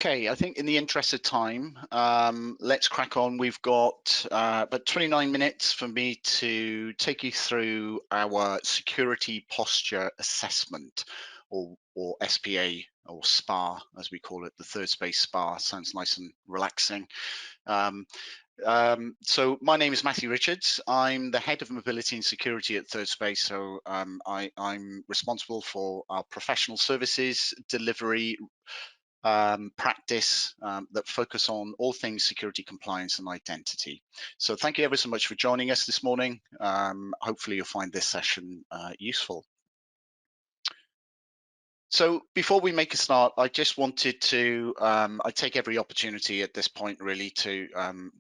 Okay, I think in the interest of time, let's crack on. We've got about 29 minutes for me to take you through our security posture assessment, or SPA, or SPA, as we call it. The third space SPA sounds nice and relaxing. Um, so my name is Matthew Richards. I'm the head of mobility and security at Third Space. So I'm responsible for our professional services delivery practice that focus on all things security, compliance, and identity. So thank you ever so much for joining us this morning. Hopefully you'll find this session useful. So before we make a start, I just wanted to, I take every opportunity at this point really to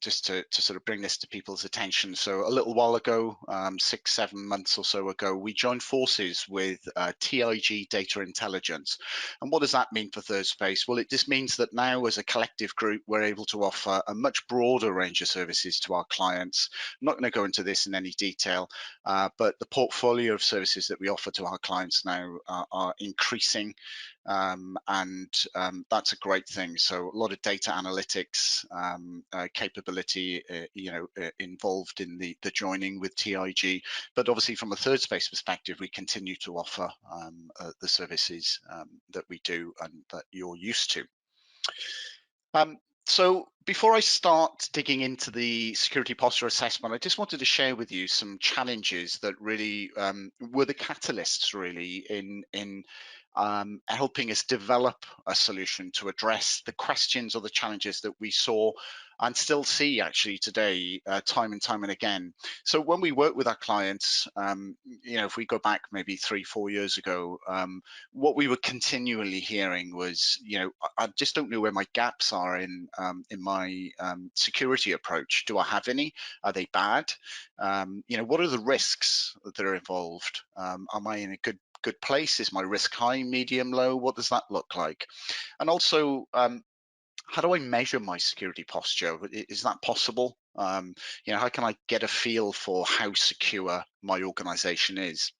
just to sort of bring this to people's attention. So a little while ago, 6-7 months or so ago, we joined forces with TIG Data Intelligence. And what does that mean for Third Space? Well, it just means that now as a collective group, we're able to offer a much broader range of services to our clients. I'm not going to go into this in any detail, but the portfolio of services that we offer to our clients now are increasing, and that's a great thing. So a lot of data analytics capability, involved in the joining with TIG. But obviously, from a Third Space perspective, we continue to offer the services that we do and that you're used to. So before I start digging into the security posture assessment, I just wanted to share with you some challenges that really were the catalysts really in helping us develop a solution to address the questions or the challenges that we saw and still see actually today, time and time and again. So when we work with our clients, if we go back maybe 3-4 years ago, what we were continually hearing was, I just don't know where my gaps are in my security approach. Do I have any? Are they bad? What are the risks that are involved? Am I in a good place? Is my risk high, medium, low? What does that look like? And also, how do I measure my security posture? Is that possible? How can I get a feel for how secure my organization is?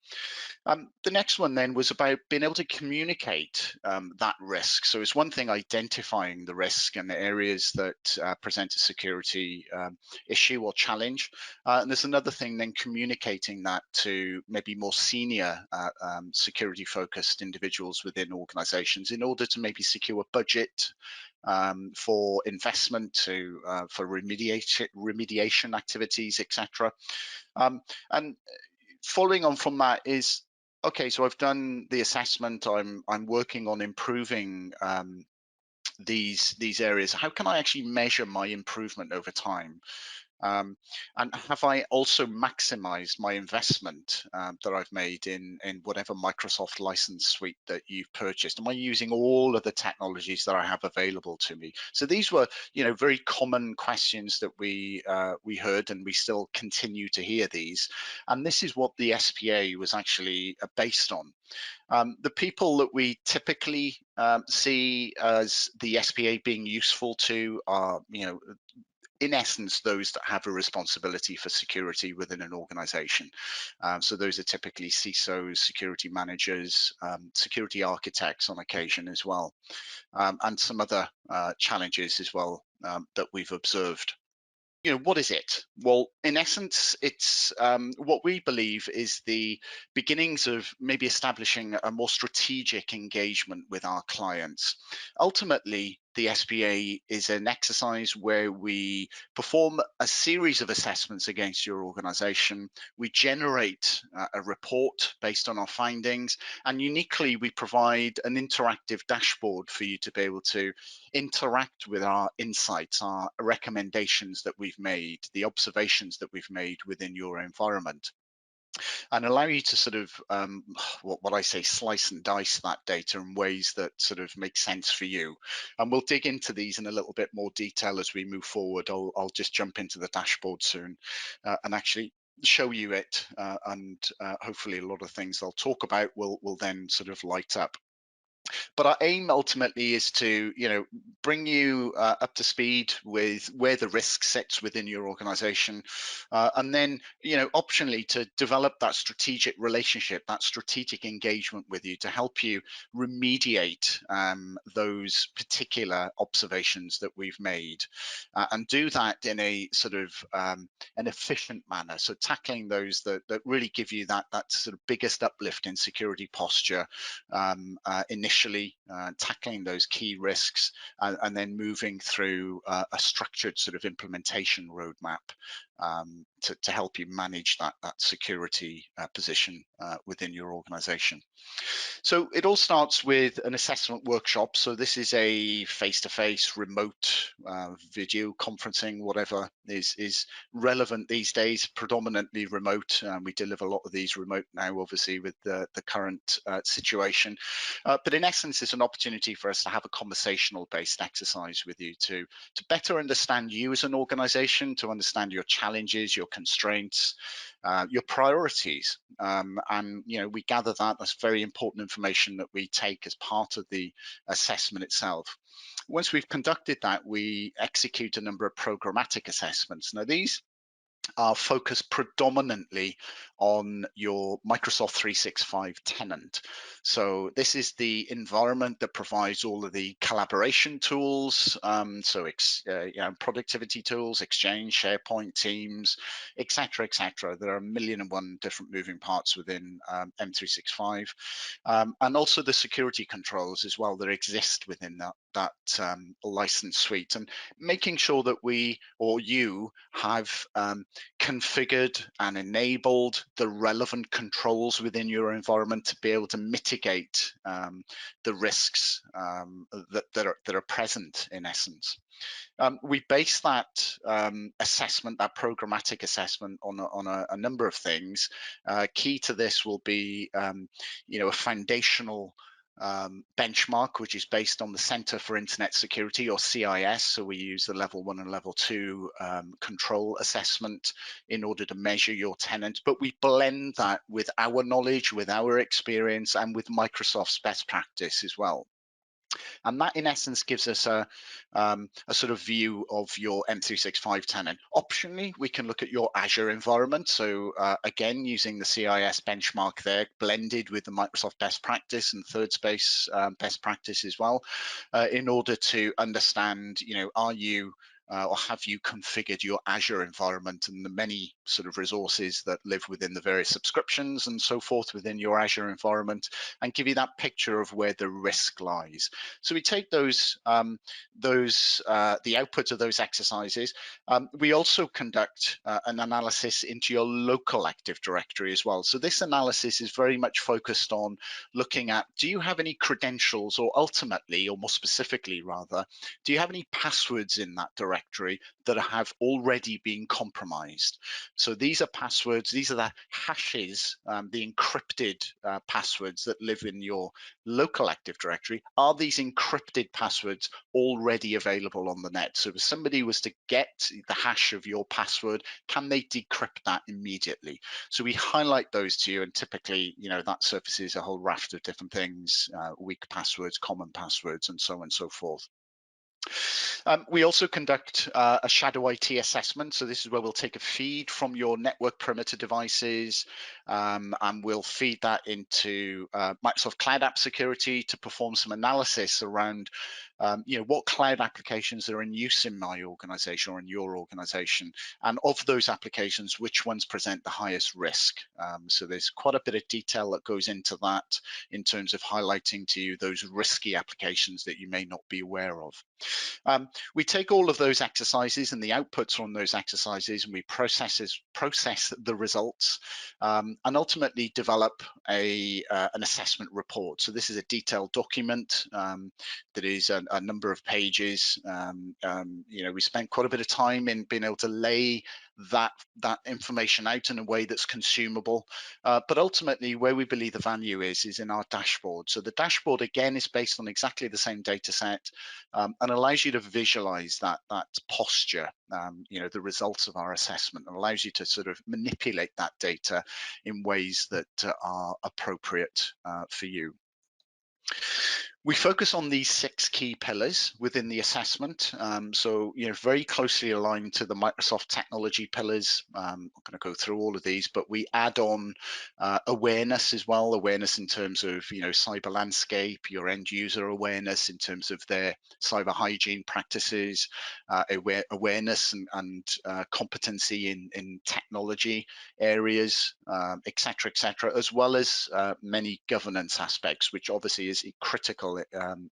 The next one then was about being able to communicate that risk. So it's one thing identifying the risk and the areas that present a security issue or challenge. And there's another thing then communicating that to maybe more senior security focused individuals within organizations in order to maybe secure budget for investment, for remediation activities, etc. And following on from that is, okay, so I've done the assessment. I'm working on improving these areas. How can I actually measure my improvement over time? And have I also maximized my investment that I've made in whatever Microsoft license suite that you've purchased? Am I using all of the technologies that I have available to me? So these were, very common questions that we heard, and we still continue to hear these. And this is what the SPA was actually based on. The people that we typically see as the SPA being useful to are, in essence, those that have a responsibility for security within an organization. So those are typically CISOs, security managers, security architects on occasion as well, and some other challenges as well that we've observed. What is it? Well, in essence, it's what we believe is the beginnings of maybe establishing a more strategic engagement with our clients. Ultimately, the SPA is an exercise where we perform a series of assessments against your organization. We generate a report based on our findings, and uniquely, we provide an interactive dashboard for you to be able to interact with our insights, our recommendations that we've made, the observations that we've made within your environment, and allow you to sort of what I say, slice and dice that data in ways that sort of make sense for you. And we'll dig into these in a little bit more detail as we move forward. I'll just jump into the dashboard soon and actually show you it, and hopefully a lot of things I'll talk about will then sort of light up. But our aim ultimately is to, bring you up to speed with where the risk sits within your organization, and then, optionally to develop that strategic relationship, that strategic engagement with you to help you remediate those particular observations that we've made, and do that in a sort of an efficient manner. So tackling those that really give you that sort of biggest uplift in security posture, initially, tackling those key risks, and then moving through a structured sort of implementation roadmap, to help you manage that security position within your organization. So it all starts with an assessment workshop. So this is a face-to-face, remote, video conferencing, whatever is relevant these days, predominantly remote. We deliver a lot of these remote now, obviously, with the current situation. But in essence, it's an opportunity for us to have a conversational-based exercise with you to better understand you as an organization, to understand your challenges, your constraints, your priorities, and we gather that. That's very important information that we take as part of the assessment itself. Once we've conducted that, we execute a number of programmatic assessments. Now, these are focused predominantly on your Microsoft 365 tenant. So this is the environment that provides all of the collaboration tools, productivity tools, Exchange, SharePoint, Teams, etc., etc. There are a million and one different moving parts within M365, and also the security controls as well that exist within that license suite, and making sure that we or you have configured and enabled the relevant controls within your environment to be able to mitigate the risks that are present, in essence. We base that assessment, that programmatic assessment, on a number of things. Key to this will be, a foundational benchmark, which is based on the Center for Internet Security, or CIS. So we use the level 1 and level 2 control assessment in order to measure your tenant. But we blend that with our knowledge, with our experience, and with Microsoft's best practice as well. And that, in essence, gives us a sort of view of your M365 tenant. Optionally, we can look at your Azure environment. So again, using the CIS benchmark there, blended with the Microsoft best practice and third space best practice as well, in order to understand, are you or have you configured your Azure environment and the many sort of resources that live within the various subscriptions and so forth within your Azure environment, and give you that picture of where the risk lies. So we take those, the output of those exercises. We also conduct an analysis into your local Active Directory as well. So this analysis is very much focused on looking at, do you have any credentials, or ultimately, or more specifically rather, do you have any passwords in that directory that have already been compromised? So these are passwords, these are the hashes, the encrypted passwords that live in your local Active Directory. Are these encrypted passwords already available on the net? So if somebody was to get the hash of your password, can they decrypt that immediately? So we highlight those to you, and typically, that surfaces a whole raft of different things, weak passwords, common passwords, and so on and so forth. We also conduct a shadow IT assessment. So this is where we'll take a feed from your network perimeter devices, and we'll feed that into Microsoft Cloud App Security to perform some analysis around what cloud applications are in use in my organization or in your organization, and of those applications, which ones present the highest risk. So there's quite a bit of detail that goes into that in terms of highlighting to you those risky applications that you may not be aware of. We take all of those exercises and the outputs from those exercises, and we process the results, and ultimately develop an assessment report. So this is a detailed document that is a number of pages. We spent quite a bit of time in being able to lay that information out in a way that's consumable, but ultimately where we believe the value is in our dashboard. So the dashboard, again, is based on exactly the same data set, and allows you to visualize that posture, the results of our assessment, and allows you to sort of manipulate that data in ways that are appropriate for you. We focus on these 6 key pillars within the assessment. So, very closely aligned to the Microsoft technology pillars. I'm going to go through all of these, but we add on awareness as well. Awareness in terms of, cyber landscape, your end user awareness in terms of their cyber hygiene practices, awareness and competency in technology areas, et cetera, as well as many governance aspects, which obviously is a critical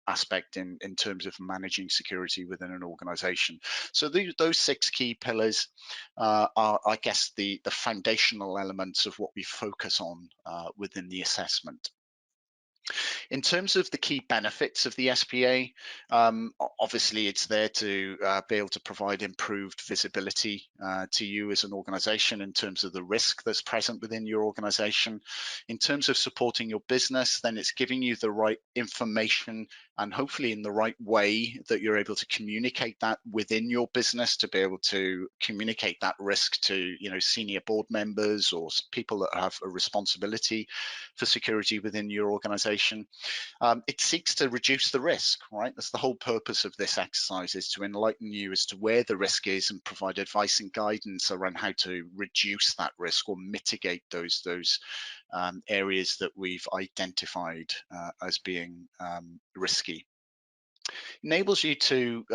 aspect in terms of managing security within an organization. So those 6 key pillars are, I guess, the foundational elements of what we focus on within the assessment. In terms of the key benefits of the SPA, obviously it's there to be able to provide improved visibility to you as an organization in terms of the risk that's present within your organization. In terms of supporting your business, then it's giving you the right information and hopefully in the right way that you're able to communicate that within your business, to be able to communicate that risk to senior board members or people that have a responsibility for security within your organization. It seeks to reduce the risk, right? That's the whole purpose of this exercise, is to enlighten you as to where the risk is and provide advice and guidance around how to reduce that risk or mitigate those areas that we've identified as being risky. Enables you to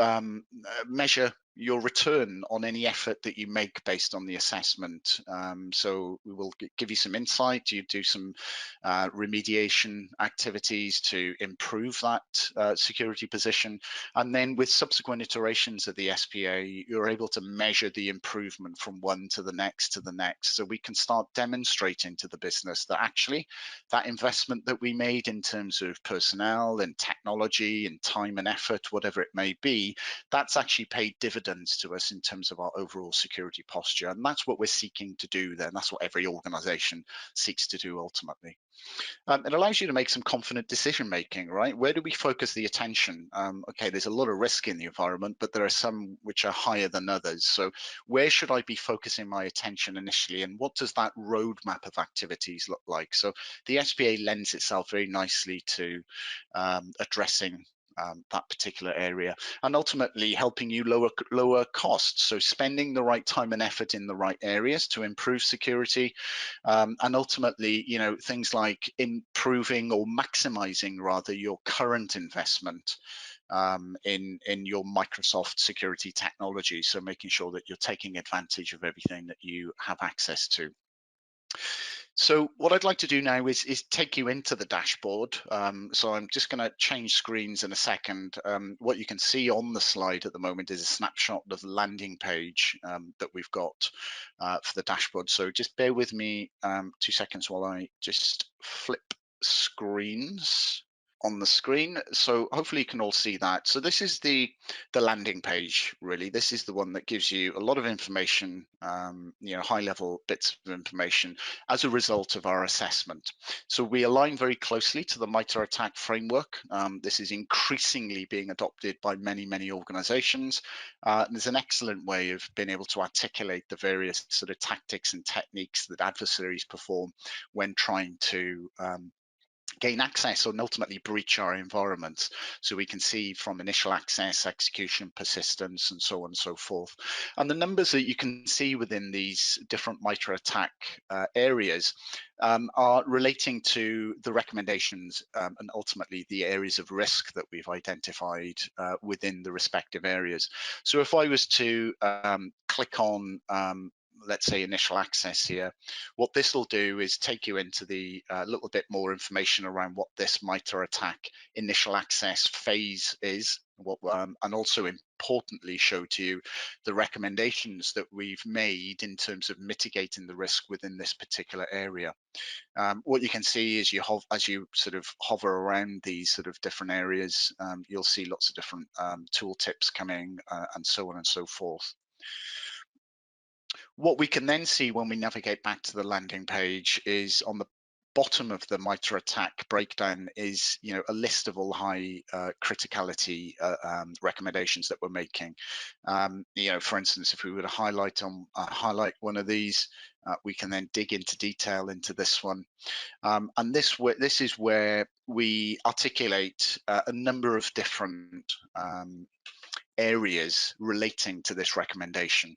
measure your return on any effort that you make based on the assessment. So we will give you some insight. You do some remediation activities to improve that security position. And then with subsequent iterations of the SPA, you're able to measure the improvement from one to the next to the next. So we can start demonstrating to the business that actually that investment that we made in terms of personnel and technology and time and effort, whatever it may be, that's actually paid dividends to us in terms of our overall security posture. And that's what we're seeking to do then. That's what every organization seeks to do ultimately. It allows you to make some confident decision making, right? Where do we focus the attention? Okay, there's a lot of risk in the environment, but there are some which are higher than others. So where should I be focusing my attention initially? And what does that roadmap of activities look like? So the SPA lends itself very nicely to addressing that particular area, and ultimately helping you lower costs. So spending the right time and effort in the right areas to improve security, and ultimately, things like improving or maximizing rather your current investment in your Microsoft security technology. So making sure that you're taking advantage of everything that you have access to. So what I'd like to do now is take you into the dashboard. So I'm just going to change screens in a second. What you can see on the slide at the moment is a snapshot of the landing page that we've got for the dashboard. So just bear with me 2 seconds while I just flip screens on the screen. So hopefully you can all see that. So this is the landing page, really. This is the one that gives you a lot of information, high level bits of information as a result of our assessment. So we align very closely to the MITRE ATT&CK framework. This is increasingly being adopted by many organizations. There's an excellent way of being able to articulate the various sort of tactics and techniques that adversaries perform when trying to gain access and ultimately breach our environments. So we can see from initial access, execution, persistence, and so on and so forth. And the numbers that you can see within these different MITRE ATT&CK areas are relating to the recommendations and ultimately the areas of risk that we've identified within the respective areas. So if I was to click on let's say initial access here, what this will do is take you into the little bit more information around what this MITRE ATT&CK initial access phase is, and also importantly show to you the recommendations that we've made in terms of mitigating the risk within this particular area. What you can see is as you sort of hover around these sort of different areas, you'll see lots of different tool tips coming and so on and so forth. What we can then see when we navigate back to the landing page is on the bottom of the MITRE ATT&CK breakdown is a list of all high criticality recommendations that we're making. For instance, if we were to highlight one of these, we can then dig into detail into this one. And this is where we articulate a number of different areas relating to this recommendation.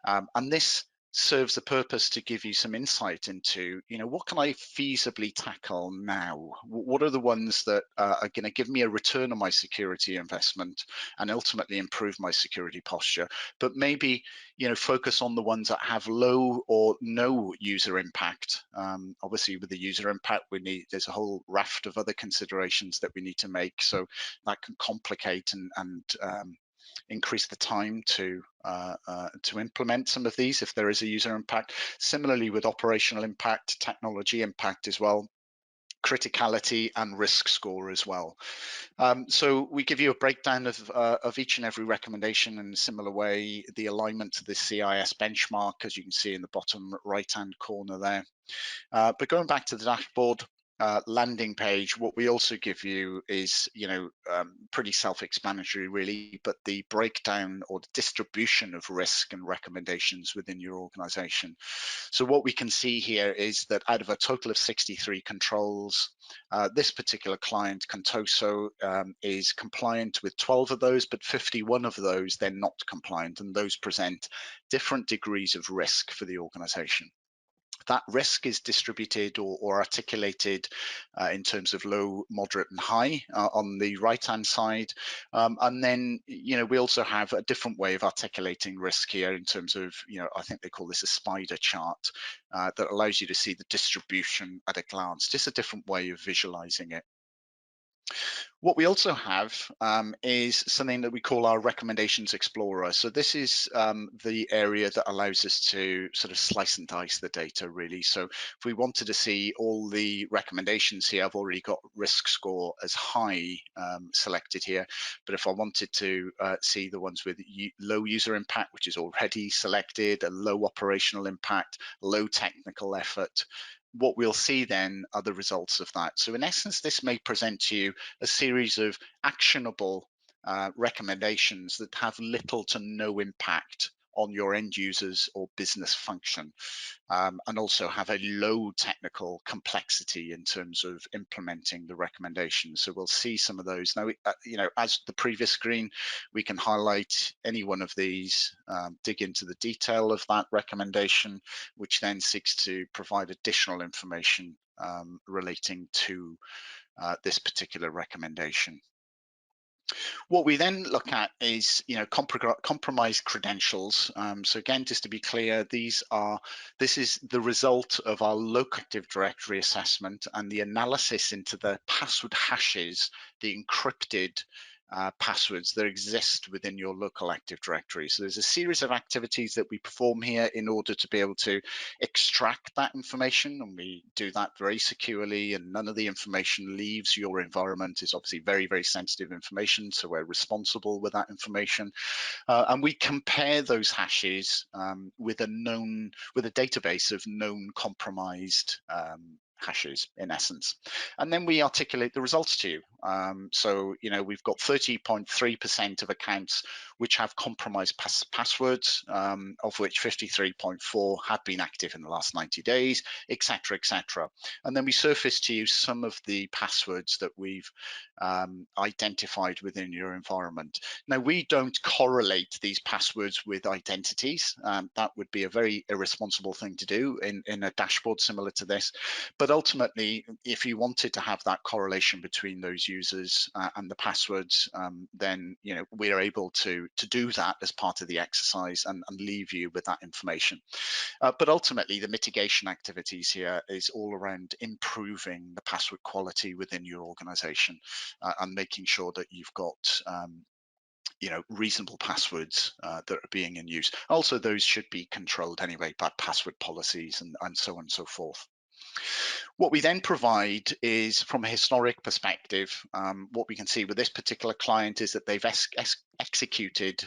And this serves the purpose to give you some insight into, what can I feasibly tackle now? What are the ones that are going to give me a return on my security investment and ultimately improve my security posture? But maybe, focus on the ones that have low or no user impact. Obviously, with the user impact, there's a whole raft of other considerations that we need to make. So that can complicate and increase the time to implement some of these if there is a user impact. Similarly with operational impact, technology impact as well, criticality and risk score as well. So we give you a breakdown of each and every recommendation in a similar way, the alignment to the CIS benchmark, as you can see in the bottom right-hand corner there. But going back to the dashboard, landing page, what we also give you is, pretty self-explanatory really, but the breakdown or the distribution of risk and recommendations within your organization. So what we can see here is that out of a total of 63 controls, this particular client, Contoso, is compliant with 12 of those, but 51 of those they're not compliant, and those present different degrees of risk for the organization. That risk is distributed or articulated in terms of low, moderate, and high on the right-hand side. And then, we also have a different way of articulating risk here in terms of, I think they call this a spider chart that allows you to see the distribution at a glance, just a different way of visualizing it. What we also have is something that we call our Recommendations Explorer. So this is the area that allows us to sort of slice and dice the data, really. So if we wanted to see all the recommendations here, I've already got risk score as high selected here. But if I wanted to see the ones with low user impact, which is already selected, a low operational impact, low technical effort, what we'll see then are the results of that. So in essence, this may present to you a series of actionable recommendations that have little to no impact on your end users or business function, and also have a low technical complexity in terms of implementing the recommendations. So we'll see some of those. Now, as the previous screen, we can highlight any one of these, dig into the detail of that recommendation, which then seeks to provide additional information relating to this particular recommendation. What we then look at is, compromised credentials. So again, just to be clear, this is the result of our local Active Directory assessment and the analysis into the password hashes, the encrypted passwords that exist within your local Active Directory. So there's a series of activities that we perform here in order to be able to extract that information, and we do that very securely, and none of the information leaves your environment. It's obviously very, very sensitive information, so we're responsible with that information. And we compare those hashes with a database of known compromised hashes in essence, and then we articulate the results to you. So we've got 30.3% of accounts which have compromised passwords, of which 53.4 have been active in the last 90 days, etc., etc. And then we surface to you some of the passwords that we've identified within your environment. Now, we don't correlate these passwords with identities. That would be a very irresponsible thing to do in a dashboard similar to this. But ultimately, if you wanted to have that correlation between those users and the passwords, then we are able to do that as part of the exercise and leave you with that information. But ultimately, the mitigation activities here is all around improving the password quality within your organization and making sure that you've got reasonable passwords that are being in use. Also, those should be controlled anyway by password policies and so on and so forth. What we then provide is, from a historic perspective, what we can see with this particular client is that they've executed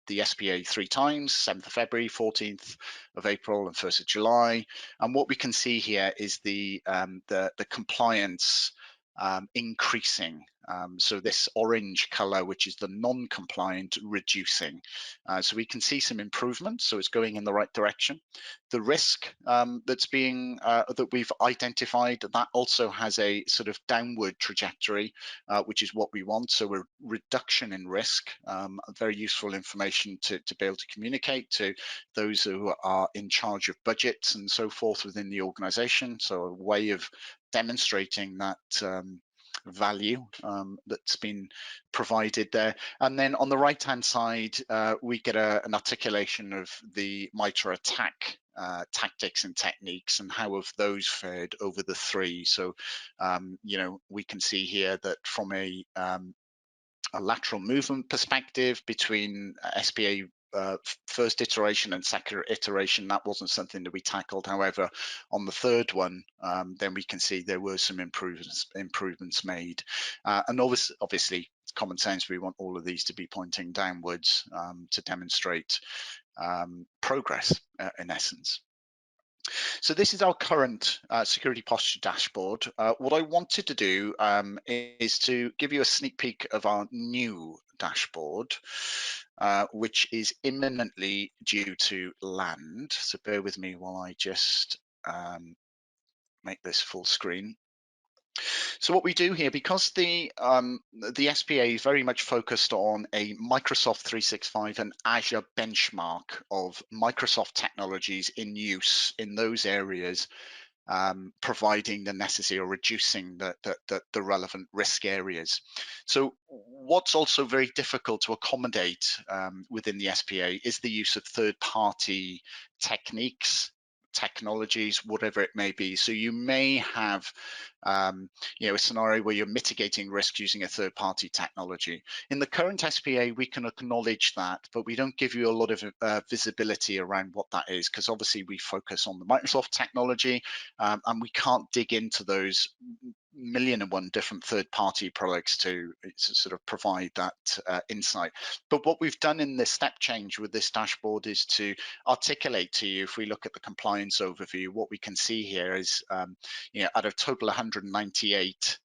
the SPA 3 times, 7th of February, 14th of April, and 1st of July. And what we can see here is the compliance increasing. So this orange color, which is the non-compliant, reducing. So we can see some improvement. So it's going in the right direction. The risk that's being that we've identified, that also has a sort of downward trajectory, which is what we want. So a reduction in risk, very useful information to be able to communicate to those who are in charge of budgets and so forth within the organization. So a way of demonstrating that value that's been provided there. And then on the right hand side, we get an articulation of the MITRE attack tactics and techniques and how have those fared over the three. So we can see here that from a lateral movement perspective between SPA first iteration and second iteration, that wasn't something that we tackled. However, on the third one, then we can see there were some improvements made. And obviously, it's common sense. We want all of these to be pointing downwards to demonstrate progress in essence. So this is our current security posture dashboard. What I wanted to do is to give you a sneak peek of our new dashboard, which is imminently due to land. So bear with me while I just make this full screen. So what we do here, because the SPA is very much focused on a Microsoft 365 and Azure benchmark of Microsoft technologies in use in those areas, providing the necessary or reducing the relevant risk areas. So what's also very difficult to accommodate within the SPA is the use of third-party techniques, technologies, whatever it may be. So you may have a scenario where you're mitigating risk using a third-party technology. In the current SPA, we can acknowledge that, but we don't give you a lot of visibility around what that is, because obviously we focus on the Microsoft technology, and we can't dig into those 1,000,001 different third-party products to sort of provide that insight. But what we've done in this step change with this dashboard is to articulate to you, if we look at the compliance overview, what we can see here is, out of total 198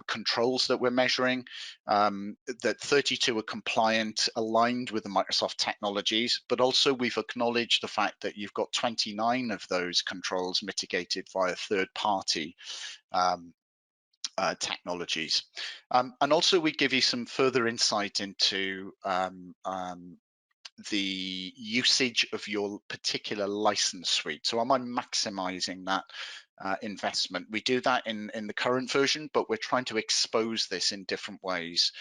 controls that we're measuring, that 32 are compliant, aligned with the Microsoft technologies, but also we've acknowledged the fact that you've got 29 of those controls mitigated via third-party technologies. And also we give you some further insight into the usage of your particular license suite. So am I maximizing that investment? We do that in the current version, but we're trying to expose this in different ways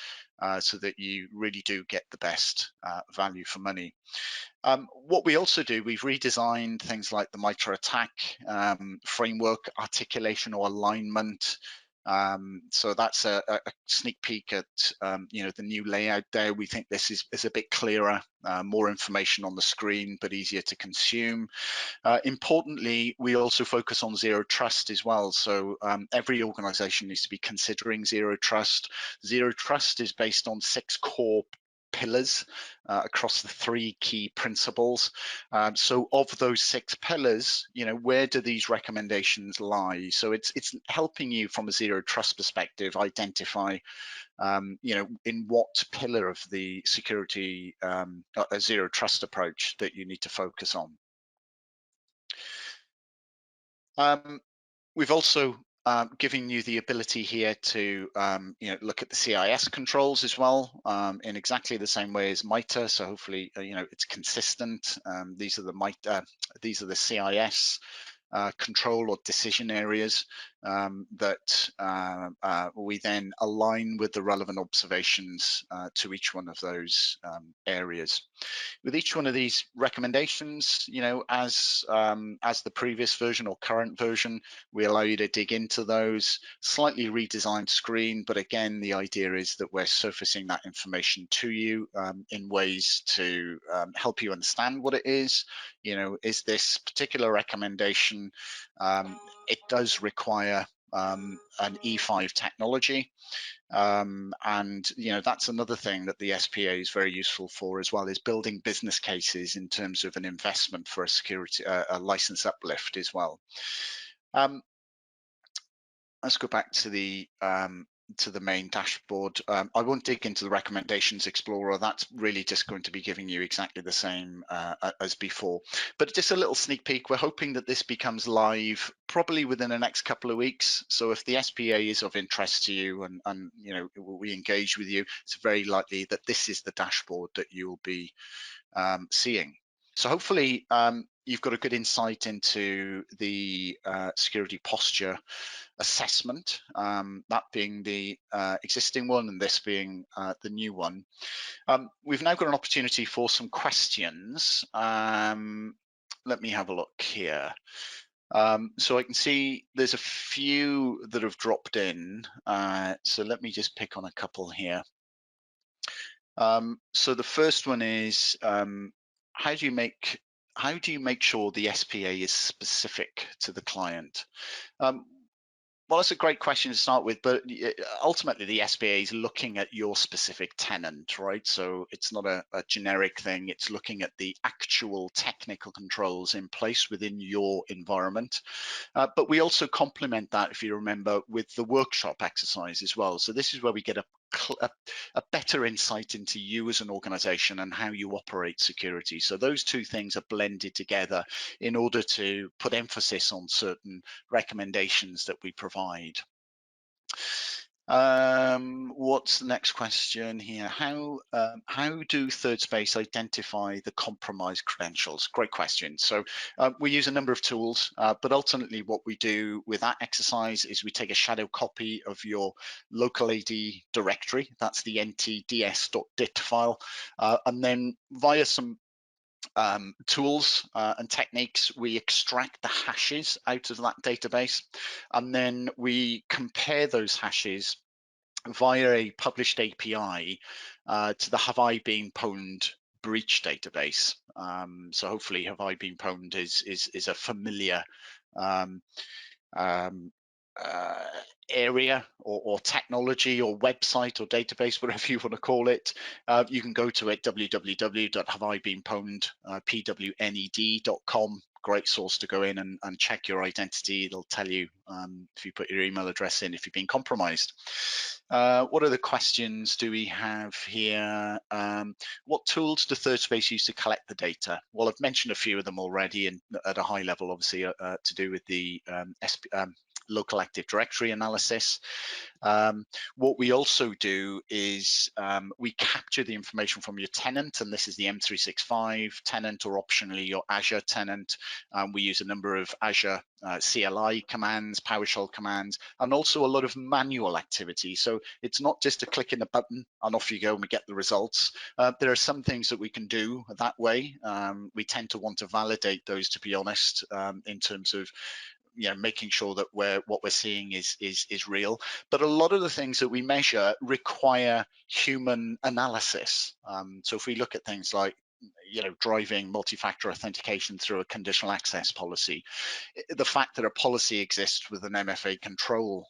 so that you really do get the best value for money. What we also do, we've redesigned things like the MITRE attack framework, articulation or alignment. So that's a sneak peek at the new layout there. We think this is a bit clearer, more information on the screen, but easier to consume. Importantly, we also focus on zero trust as well. So every organization needs to be considering zero trust. Zero trust is based on 6 core pillars across the 3 key principles. So of those 6 pillars, where do these recommendations lie? So it's helping you from a zero trust perspective identify in what pillar of the security a zero trust approach that you need to focus on. We've also giving you the ability here to look at the CIS controls as well in exactly the same way as MITRE. So hopefully it's consistent. These are the CIS control or decision areas that we then align with the relevant observations to each one of those areas. With each one of these recommendations, as the previous version or current version, we allow you to dig into those, slightly redesigned screen, but again, the idea is that we're surfacing that information to you in ways to help you understand what it is. Is this particular recommendation, it does require an E5 technology. And that's another thing that the SPA is very useful for as well, is building business cases in terms of an investment for a security a license uplift as well. let's go back to the main dashboard. I won't dig into the recommendations explorer. That's really just going to be giving you exactly the same as before. But just a little sneak peek. We're hoping that this becomes live probably within the next couple of weeks. So if the SPA is of interest to you and you know we engage with you, it's very likely that this is the dashboard that you will be seeing. So hopefully you've got a good insight into the security posture assessment, that being the existing one and this being the new one. We've now got an opportunity for some questions. Let me have a look here. So I can see there's a few that have dropped in. So let me just pick on a couple here. So the first one is, how do you make sure the SPA is specific to the client? Well, that's a great question to start with, but ultimately the SPA is looking at your specific tenant, right? So it's not a generic thing. It's looking at the actual technical controls in place within your environment. But we also complement that, if you remember, with the workshop exercise as well. So this is where we get a better insight into you as an organization and how you operate security. So those two things are blended together in order to put emphasis on certain recommendations that we provide. What's the next question here? How do Third Space identify the compromised credentials? Great question. So we use a number of tools, but ultimately what we do with that exercise is we take a shadow copy of your local AD directory. That's the ntds.dit file, and then via some tools and techniques, we extract the hashes out of that database, and then we compare those hashes via a published API to the Have I Been Pwned breach database. So hopefully Have I Been Pwned is a familiar area or technology or website or database, whatever you want to call it. You can go to it, www.haveibeenpwned.com. Great source to go in and check your identity. It'll tell you if you put your email address in if you've been compromised. What other questions do we have here? What tools do Third Space use to collect the data? Well, I've mentioned a few of them already, and at a high level, obviously, to do with the local Active Directory analysis. What we also do is we capture the information from your tenant, and this is the M365 tenant or optionally your Azure tenant. We use a number of Azure CLI commands, PowerShell commands, and also a lot of manual activity. So it's not just a click in the button and off you go and we get the results. There are some things that we can do that way. We tend to want to validate those, to be honest, in terms of making sure that what we're seeing is real. But a lot of the things that we measure require human analysis. So if we look at things like driving multi-factor authentication through a conditional access policy, the fact that a policy exists with an MFA control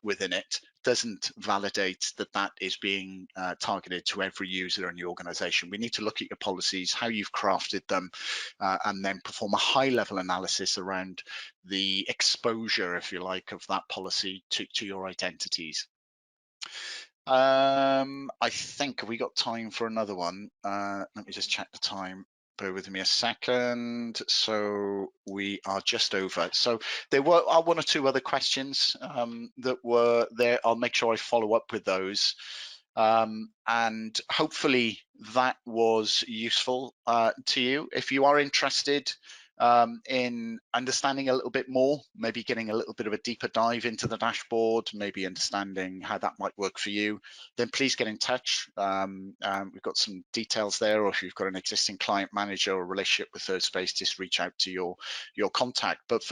within it doesn't validate that that is being targeted to every user in your organization. We need to look at your policies, how you've crafted them, and then perform a high-level analysis around the exposure, if you like, of that policy to your identities. I think, have we got time for another one? Let me just check the time. Bear with me a second. So we are just over. So there are one or two other questions that were there. I'll make sure I follow up with those. And hopefully that was useful to you. If you are interested in understanding a little bit more, maybe getting a little bit of a deeper dive into the dashboard, maybe understanding how that might work for you, then please get in touch. We've got some details there, or if you've got an existing client manager or relationship with Third Space, just reach out to your contact. But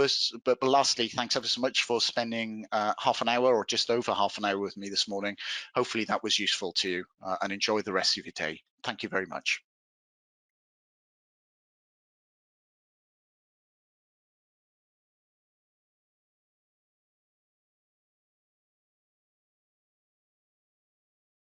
lastly, thanks ever so much for spending half an hour or just over half an hour with me this morning. Hopefully that was useful to you, and enjoy the rest of your day. Thank you very much.